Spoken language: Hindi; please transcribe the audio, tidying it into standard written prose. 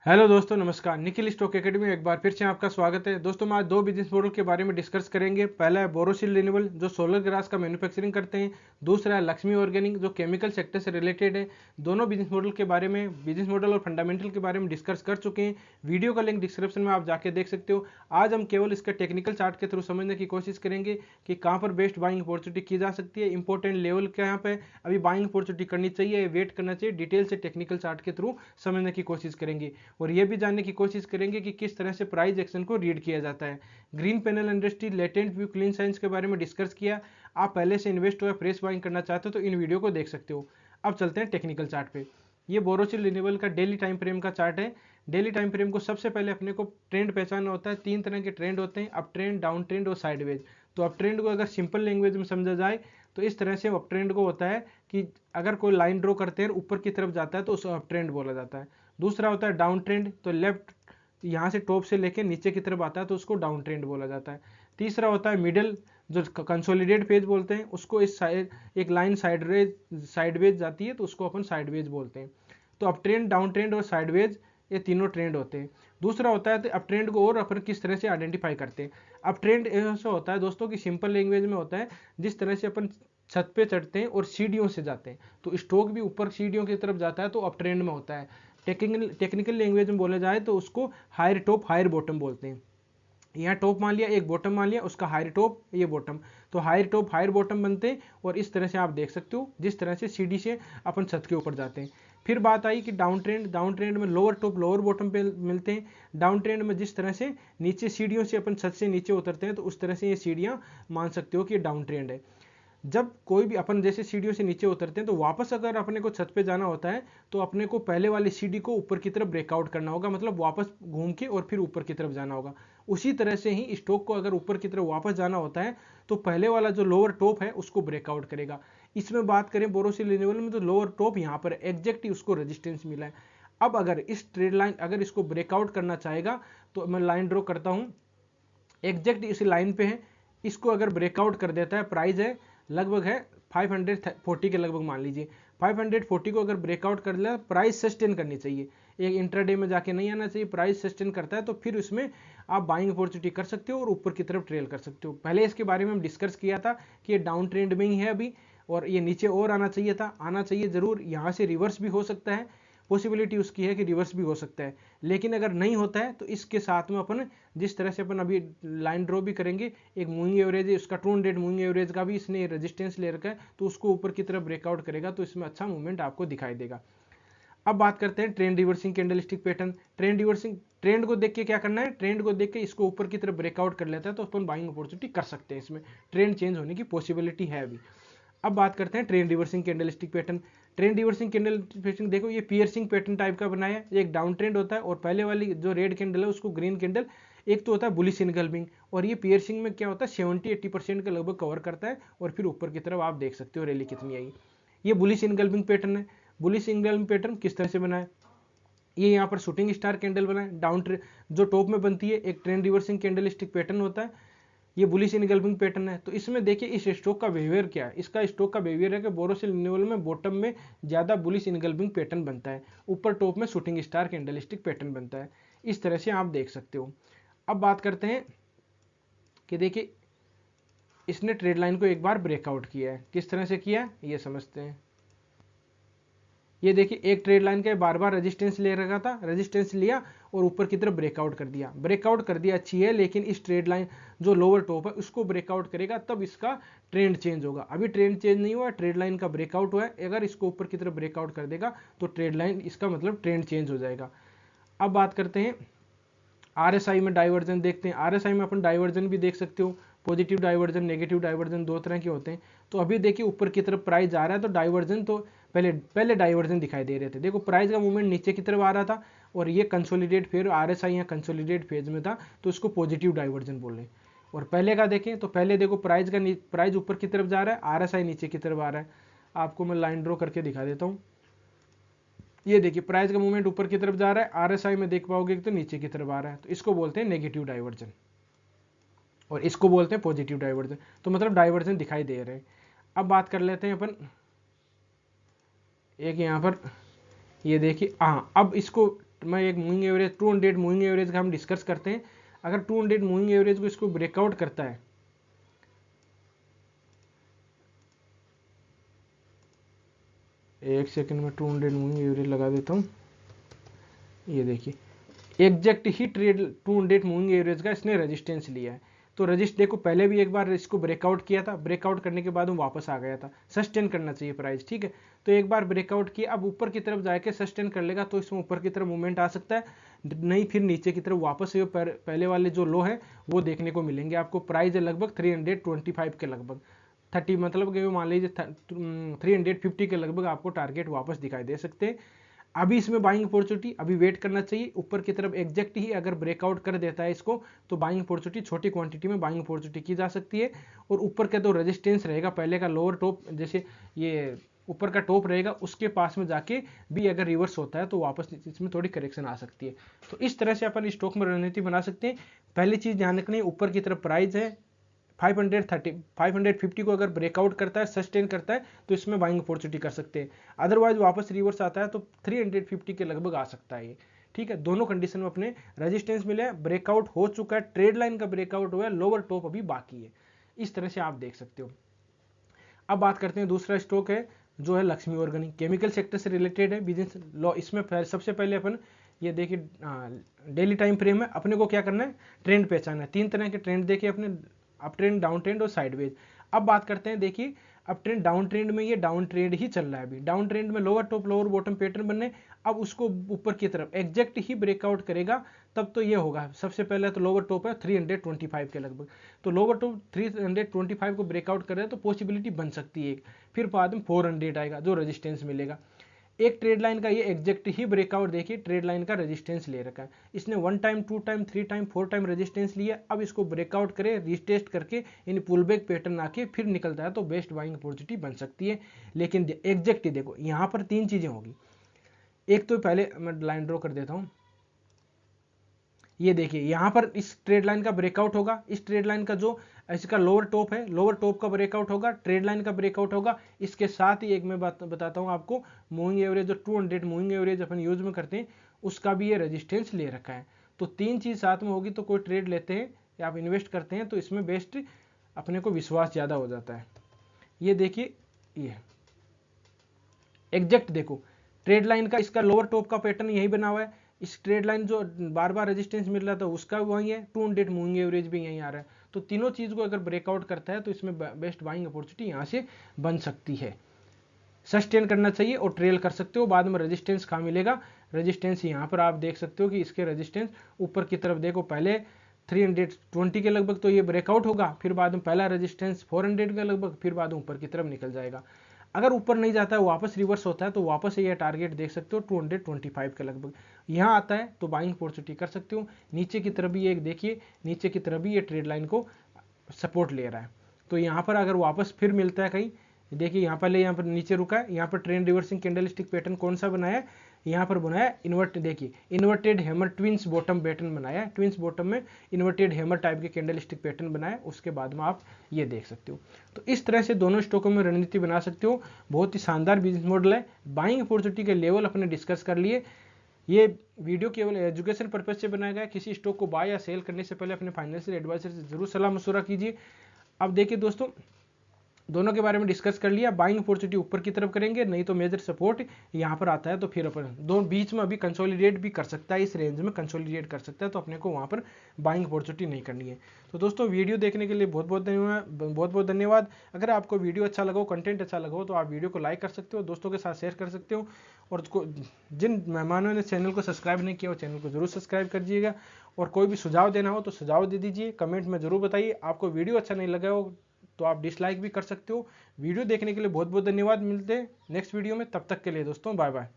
हेलो दोस्तों, नमस्कार। निखिल स्टॉक एकेडमी में एक बार फिर से आपका स्वागत है। दोस्तों, हम आज दो बिजनेस मॉडल के बारे में डिस्कस करेंगे। पहला है बोरोसिल रिन्यूएबल, जो सोलर ग्लास का मैन्युफैक्चरिंग करते हैं। दूसरा है लक्ष्मी ऑर्गेनिक, जो केमिकल सेक्टर से रिलेटेड है। दोनों बिजनेस मॉडल के बारे में, बिजनेस मॉडल और फंडामेंटल के बारे में डिस्कस कर चुके हैं। वीडियो का लिंक डिस्क्रिप्शन में आप जाके देख सकते हो। आज हम केवल इसके टेक्निकल चार्ट के थ्रू समझने की कोशिश करेंगे कि कहाँ पर बेस्ट बाइंग अपॉर्चुनिटी की जा सकती है, इंपॉर्टेंट लेवल क्या यहाँ पे अभी बाइंग अपॉर्चुनिटी करनी चाहिए, वेट करना चाहिए। डिटेल से टेक्निकल चार्ट के थ्रू समझने की कोशिश करेंगे और ये भी जानने की कोशिश करेंगे कि किस तरह से प्राइस एक्शन को रीड किया जाता है। Green panel industry, latent view, clean science के बारे में डिस्कस किया। आप पहले से इन्वेस्ट हो या फ्रेश बाइंग करना चाहते हो तो इन वीडियो को देख सकते हो। अब चलते हैं टेक्निकल चार्ट पे। ये बोरोसिल रिन्यूएबल का डेली टाइम फ्रेम का चार्ट है। डेली टाइम फ्रेम को सबसे पहले अपने को ट्रेंड पहचानना होता है। तीन तरह के ट्रेंड होते हैं, अप ट्रेंड, डाउन ट्रेंड और साइडवेज। तो अप ट्रेंड को अगर सिंपल लैंग्वेज में समझा जाए तो इस तरह से अप ट्रेंड को होता है कि अगर कोई लाइन ड्रॉ करते हैं ऊपर की तरफ जाता है तो उसे अप ट्रेंड बोला जाता है। दूसरा होता है डाउन ट्रेंड, तो लेफ्ट यहाँ से टॉप से लेके नीचे की तरफ आता है तो उसको डाउन ट्रेंड बोला जाता है। तीसरा होता है मिडल, जो कंसोलिडेट फेज बोलते हैं उसको। इस साइड एक लाइन साइडवेज जाती है तो उसको अपन साइडवेज बोलते हैं। तो अप ट्रेंड, डाउन ट्रेंड और साइडवेज, ये तीनों ट्रेंड होते हैं। दूसरा होता है तो अप ट्रेंड को और अपन किस तरह से आइडेंटिफाई करते हैं। अप ट्रेंड ऐसा होता है दोस्तों कि सिंपल लैंग्वेज में होता है जिस तरह से अपन छत पे चढ़ते हैं और सीढ़ियों से जाते हैं तो स्टॉक भी ऊपर सीढ़ियों की तरफ जाता है तो अप ट्रेंड में होता है। टेक्निकल लैंग्वेज में बोला जाए तो उसको हायर टॉप हायर बॉटम बोलते हैं। यहाँ टॉप मान लिया, एक बॉटम मान लिया, उसका हायर टॉप, ये बॉटम, तो हायर टॉप हायर बॉटम बनते हैं। और इस तरह से आप देख सकते हो जिस तरह से सीढ़ी से अपन छत के ऊपर जाते हैं। फिर बात आई कि डाउन ट्रेंड। डाउन ट्रेंड में लोअर टॉप लोअर बॉटम पे मिलते हैं। डाउन ट्रेंड में जिस तरह से नीचे सीढ़ियों से अपन छत से नीचे उतरते हैं तो उस तरह से ये सीढ़ियाँ मान सकते हो कि डाउन ट्रेंड है। जब कोई भी अपन जैसे सीढ़ियों से नीचे उतरते हैं तो वापस अगर अपने को छत पे जाना होता है तो अपने को पहले वाली सीढ़ी को ऊपर की तरफ ब्रेकआउट करना होगा, मतलब वापस घूम के और फिर ऊपर की तरफ जाना होगा। उसी तरह से ही स्टॉक को अगर ऊपर की तरफ वापस जाना होता है तो पहले वाला जो लोअर टॉप है उसको ब्रेकआउट करेगा। इसमें बात करें बोरोसिल रिन्यूएबल में तो लोअर टॉप यहाँ पर एग्जैक्ट उसको रेजिस्टेंस मिला है। अब अगर इस ट्रेड लाइन अगर इसको ब्रेकआउट करना चाहेगा तो मैं लाइन ड्रॉ करता हूँ, एग्जैक्ट इस लाइन पे है। इसको अगर ब्रेकआउट कर देता है, प्राइस है लगभग है 540 के लगभग मान लीजिए। 540 को अगर ब्रेकआउट कर लिया, प्राइस सस्टेन करनी चाहिए, एक इंट्राडे में जाके नहीं आना चाहिए। प्राइस सस्टेन करता है तो फिर उसमें आप बाइंग अपॉर्चुनिटी कर सकते हो और ऊपर की तरफ ट्रेल कर सकते हो। पहले इसके बारे में हम डिस्कस किया था कि ये डाउन ट्रेंड में ही है अभी और ये नीचे और आना चाहिए था, आना चाहिए जरूर। यहाँ से रिवर्स भी हो सकता है, पॉसिबिलिटी उसकी है कि रिवर्स भी हो सकता है। लेकिन अगर नहीं होता है तो इसके साथ में अपन जिस तरह से अपन अभी लाइन ड्रॉ भी करेंगे, एक मूविंग एवरेज है उसका, 200 मूविंग एवरेज का भी इसने रेजिस्टेंस ले रखा है तो उसको ऊपर की तरफ ब्रेकआउट करेगा तो इसमें अच्छा मूवमेंट आपको दिखाई देगा। अब बात करते हैं trend reversing candlestick pattern. Trend reversing, trend को देख के क्या करना है, ट्रेंड को देख के इसको ऊपर की तरफ ब्रेकआउट कर लेता है तो अपन बाइंग अपॉर्चुनिटी कर सकते हैं। इसमें ट्रेंड चेंज होने की पॉसिबिलिटी है अभी। अब बात करते हैं trend reversing candlestick pattern. Trend reversing candlestick pattern देखो, ये पियर्सिंग पैटर्न टाइप का बनाया है। एक डाउन ट्रेंड होता है और पहले वाली जो रेड कैंडल है उसको ग्रीन कैंडल, एक तो होता है बुलिश इनगल्फिंग, और ये पियर्सिंग में क्या होता है 70-80% के लगभग कवर करता है और फिर ऊपर की तरफ आप देख सकते हो रैली कितनी आई। ये बुलिश इनगल्फिंग पैटर्न है। बुलिश इनगल्फिंग पैटर्न किस तरह से बना है, ये यहाँ पर शूटिंग स्टार कैंडल बना है। डाउन ट्रेंड जो टॉप में बनती है एक ट्रेंड रिवर्सिंग कैंडलस्टिक पैटर्न होता है, ये बुलिश इनगल्फिंग पैटर्न है। तो इसमें देखिए इस स्टॉक का बिहेवियर क्या है, इसका स्टॉक का बिहेवियर है कि बोरोसिल रिन्यूएबल में बॉटम में ज्यादा बुलिश इनगल्फिंग पैटर्न बनता है, ऊपर टॉप में शूटिंग स्टार कैंडलस्टिक पैटर्न बनता है। इस तरह से आप देख सकते हो। अब बात करते हैं कि देखिए इसने ट्रेड लाइन को एक बार ब्रेकआउट किया है, किस तरह से किया है ये समझते हैं। ये देखिए एक ट्रेड लाइन का बार बार रेजिस्टेंस ले रखा था, रेजिस्टेंस लिया और ऊपर की तरफ ब्रेकआउट कर दिया। ब्रेकआउट कर दिया अच्छी है, लेकिन इस ट्रेड लाइन जो लोअर टॉप है उसको ब्रेकआउट करेगा तब इसका ट्रेंड चेंज होगा। अभी ट्रेंड चेंज नहीं हुआ, ट्रेड लाइन का ब्रेकआउट हुआ है। अगर इसको ऊपर की तरफ ब्रेकआउट कर देगा तो ट्रेड लाइन इसका मतलब ट्रेंड चेंज हो जाएगा। अब बात करते हैं आरएसआई में डाइवर्जन देखते हैं। आरएसआई में अपन डाइवर्जन भी देख सकते हो, पॉजिटिव डाइवर्जन नेगेटिव डाइवर्जन दो तरह के होते हैं। तो अभी देखिए ऊपर की तरफ प्राइस जा रहा है तो डाइवर्जन तो पहले पहले डाइवर्जन दिखाई दे रहे थे। देखो प्राइस का मूवमेंट नीचे की तरफ आ रहा था और ये कंसोलिडेट फेज, आरएसआई यहाँ कंसोलिडेट फेज में था तो इसको पॉजिटिव डाइवर्जन बोल रहे हैं। और पहले का देखें तो पहले देखो प्राइस ऊपर की तरफ जा रहा है, आरएसआई नीचे की तरफ आ रहा है। आपको मैं लाइन ड्रॉ करके दिखा देता हूँ। ये देखिए प्राइस का मूवमेंट ऊपर की तरफ जा रहा है, आरएसआई में देख पाओगे तो नीचे की तरफ आ रहा है, तो इसको बोलते हैं नेगेटिव डाइवर्जन और इसको बोलते हैं पॉजिटिव डाइवर्जन। तो मतलब डाइवर्जन दिखाई दे रहे हैं। अब बात कर लेते हैं अपन एक यहाँ पर, ये देखिए हाँ, अब इसको मैं एक मूविंग एवरेज 200 मूविंग एवरेज का हम डिस्कस करते हैं। अगर 200 मूविंग एवरेज को इसको ब्रेकआउट करता है, एक सेकंड में 200 मूविंग एवरेज लगा देता हूँ। ये देखिए एग्जैक्ट ही ट्रेड 200 मूविंग एवरेज का इसने रेजिस्टेंस लिया है। तो रजिस्ट देखो पहले भी एक बार इसको ब्रेकआउट किया था, ब्रेकआउट करने के बाद वो वापस आ गया था। सस्टेन करना चाहिए प्राइस, ठीक है। तो एक बार ब्रेकआउट किया, अब ऊपर की तरफ जाके सस्टेन कर लेगा तो इसमें ऊपर की तरफ मूवमेंट आ सकता है, नहीं फिर नीचे की तरफ वापस से पहले वाले जो लो है वो देखने को मिलेंगे आपको। प्राइस है लगभग 325 के लगभग 30, मतलब कि मान लीजिए 350 के लगभग आपको टारगेट वापस दिखाई दे सकते हैं। अभी इसमें बाइंग अपॉर्चुनिटी, अभी वेट करना चाहिए। ऊपर की तरफ एग्जैक्ट ही अगर ब्रेकआउट कर देता है इसको तो बाइंग अपॉर्चुनिटी, छोटी क्वांटिटी में बाइंग अपॉर्चुनिटी की जा सकती है। और ऊपर का तो रेजिस्टेंस रहेगा पहले का लोअर टॉप, जैसे ये ऊपर का टॉप रहेगा उसके पास में जाके भी अगर रिवर्स होता है तो वापस इसमें थोड़ी करेक्शन आ सकती है। तो इस तरह से अपन स्टॉक में रणनीति बना सकते हैं। पहली चीज ध्यान रखनी है, ऊपर की तरफ प्राइस है 550 को अगर ब्रेकआउट करता है, सस्टेन करता है तो इसमें बाइंग अपॉर्चुनिटी कर सकते हैं। अदरवाइज वापस रिवर्स आता है तो 350 के लगभग आ सकता है ये, ठीक है। दोनों कंडीशन में अपने रेजिस्टेंस मिले, ब्रेकआउट हो चुका है, ट्रेड लाइन का ब्रेकआउट हुआ है, लोअर टॉप अभी बाकी है। इस तरह से आप देख सकते हो। अब बात करते हैं दूसरा स्टॉक है जो है लक्ष्मी ऑर्गेनिक, केमिकल सेक्टर से रिलेटेड है बिजनेस लॉ। इसमें सबसे पहले अपन ये देखिए डेली टाइम फ्रेम है, अपने को क्या करना है, ट्रेंड पहचानना है। 3 तरह के ट्रेंड देखिए अपने, अप ट्रेंड, डाउन ट्रेंड और साइडवेज। अब बात करते हैं, देखिए अब ट्रेंड डाउन ट्रेंड में, ये डाउन ट्रेंड ही चल रहा है अभी। डाउन ट्रेंड में lower top lower bottom pattern बनने, अब उसको ऊपर की तरफ एग्जैक्ट ही ब्रेकआउट करेगा तब तो ये होगा। सबसे पहले तो लोअर टॉप है 325 के लगभग, तो लोअर टॉप 325 को ब्रेकआउट करे तो पॉसिबिलिटी बन सकती है। फिर बाद में 400 आएगा जो रेजिस्टेंस मिलेगा। एक ट्रेड लाइन का ये एग्जैक्ट ही ब्रेकआउट देखिए, ट्रेड लाइन का रेजिस्टेंस ले रखा है इसने 1 time 2 time 3 time 4 time resistance लिया। अब इसको ब्रेकआउट करे, रिटेस्ट करके इन पुल बैक पैटर्न आके फिर निकलता है तो बेस्ट बाइंग अपॉर्चुनिटी बन सकती है। लेकिन एग्जैक्ट देखो यहाँ पर 3 चीजें होगी। एक तो पहले मैं लाइन ड्रॉ कर देता हूं, ये देखिए यहाँ पर इस ट्रेड लाइन का ब्रेकआउट होगा, इस ट्रेड लाइन का जो इसका लोअर टॉप है, लोअर टॉप का ब्रेकआउट होगा, ट्रेड लाइन का ब्रेकआउट होगा। इसके साथ ही एक मैं बात बताता हूँ आपको, मूविंग एवरेज जो 200 मूविंग एवरेज अपन यूज में करते हैं उसका भी ये रेजिस्टेंस ले रखा है। तो 3 चीज साथ में होगी तो कोई ट्रेड लेते हैं या आप इन्वेस्ट करते हैं तो इसमें बेस्ट अपने को विश्वास ज्यादा हो जाता है। ये देखिए ये एग्जैक्ट देखो ट्रेड लाइन का, इसका लोअर टॉप का पैटर्न यही बना हुआ है। इस ट्रेड लाइन जो बार बार रेजिस्टेंस मिल रहा था उसका भी वही है, 200 मूविंग एवरेज भी यहीं आ रहा है। तो तीनों चीज को अगर ब्रेकआउट करता है तो इसमें बेस्ट बाइंग अपॉर्चुनिटी यहां से बन सकती है। सस्टेन करना चाहिए और ट्रेल कर सकते हो। बाद में रेजिस्टेंस कहाँ मिलेगा, रेजिस्टेंस यहाँ पर आप देख सकते हो कि इसके रेजिस्टेंस ऊपर की तरफ देखो, पहले 320 के लगभग तो ये ब्रेकआउट होगा, फिर बाद में पहला रेजिस्टेंस 400 के लगभग, फिर बाद में ऊपर की तरफ निकल जाएगा। अगर ऊपर नहीं जाता है वापस रिवर्स होता है तो वापस ये टारगेट देख सकते हो 225 के लगभग यहाँ आता है तो बाइंग अपॉर्चुनिटी कर सकते हो। नीचे की तरफ भी एक देखिए, नीचे की तरफ भी ये ट्रेड लाइन को सपोर्ट ले रहा है। तो यहाँ पर अगर वापस फिर मिलता है कहीं, देखिए यहाँ पहले यहाँ पर नीचे रुका है, यहाँ पर ट्रेंड रिवर्सिंग कैंडलस्टिक पैटर्न कौन सा बनाया है, यहाँ पर बनाया इन्वर्ट, देखिए inverted hammer twins bottom pattern बनाया है। ट्विंस बॉटम में इन्वर्टेड हैमर टाइप के कैंडलस्टिक पैटर्न बनाया, उसके बाद में आप ये देख सकते हो। तो इस तरह से दोनों स्टॉकों में रणनीति बना सकते हो। बहुत ही शानदार बिजनेस मॉडल है। बाइंग अपॉर्चुनिटी के लेवल अपने डिस्कस कर लिए। ये वीडियो केवल एजुकेशन पर्पज से बनाया गया है। किसी स्टॉक को बाय या सेल करने से पहले अपने फाइनेंशियल एडवाइजर से जरूर सलाह मशवरा कीजिए। अब देखिए दोस्तों, दोनों के बारे में डिस्कस कर लिया। बाइंग अपॉर्चुनिटी ऊपर की तरफ करेंगे, नहीं तो मेजर सपोर्ट यहाँ पर आता है तो फिर अपन दोनों बीच में अभी कंसोलिडेट भी कर सकता है, इस रेंज में कंसोलिडेट कर सकता है, तो अपने को वहाँ पर बाइंग अपॉर्चुनिटी नहीं करनी है। तो दोस्तों वीडियो देखने के लिए बहुत बहुत धन्यवाद। अगर आपको वीडियो अच्छा लगा हो, कंटेंट अच्छा लगा हो तो आप वीडियो को लाइक कर सकते हो, दोस्तों के साथ शेयर कर सकते हो। और जिन मेहमानों ने चैनल को सब्सक्राइब नहीं किया वो चैनल को जरूर सब्सक्राइब कर दीजिएगा। और कोई भी सुझाव देना हो तो सुझाव दे दीजिए, कमेंट में जरूर बताइए। आपको वीडियो अच्छा नहीं लगा हो तो आप डिसलाइक भी कर सकते हो। वीडियो देखने के लिए बहुत बहुत धन्यवाद। मिलते हैं नेक्स्ट वीडियो में, तब तक के लिए दोस्तों बाय बाय।